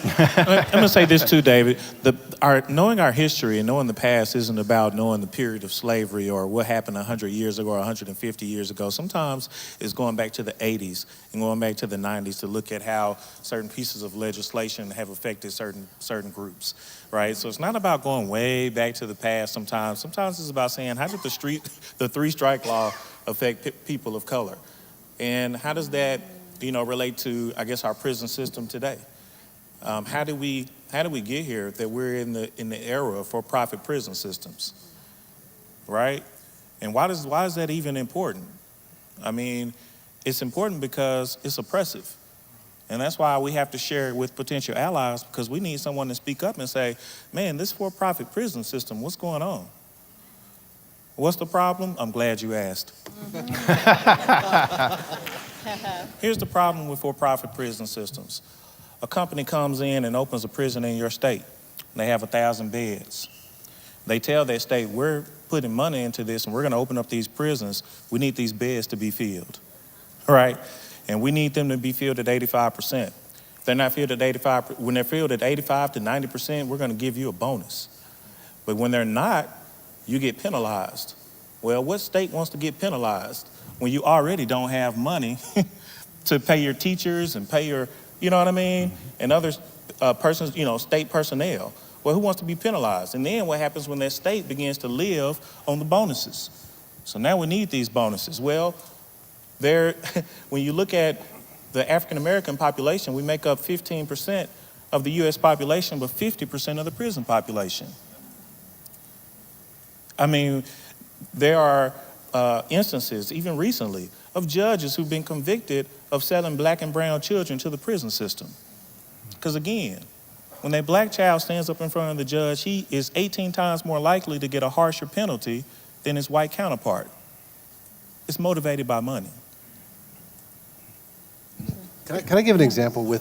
I'm going to say this too, David. Knowing our history and knowing the past isn't about knowing the period of slavery or what happened 100 years ago or 150 years ago. Sometimes it's going back to the 80s and going back to the 90s to look at how certain pieces of legislation have affected certain groups, right? So it's not about going way back to the past sometimes. Sometimes it's about saying, how did the three-strike law affect people of color? And how does that, relate to, I guess, our prison system today? How do we get here that we're in the era of for-profit prison systems, right? And why is that even important? I mean, it's important because it's oppressive. And that's why we have to share it with potential allies, because we need someone to speak up and say, man, this for-profit prison system, what's going on? What's the problem? I'm glad you asked. Here's the problem with for-profit prison systems. A company comes in and opens a prison in your state. They have 1,000 beds. They tell their state, we're putting money into this and we're going to open up these prisons. We need these beds to be filled, right? And we need them to be filled at 85%. If they're not filled at 85%, when they're filled at 85 to 90%, we're going to give you a bonus. But when they're not, you get penalized. Well, what state wants to get penalized when you already don't have money to pay your teachers and pay your, you know what I mean? And other persons, state personnel. Well, who wants to be penalized? And then what happens when that state begins to live on the bonuses? So now we need these bonuses. Well, when you look at the African-American population, we make up 15% of the U.S. population, but 50% of the prison population. I mean, there are instances, even recently, of judges who've been convicted of selling black and brown children to the prison system. Because again, when a black child stands up in front of the judge, he is 18 times more likely to get a harsher penalty than his white counterpart. It's motivated by money. Can I give an example with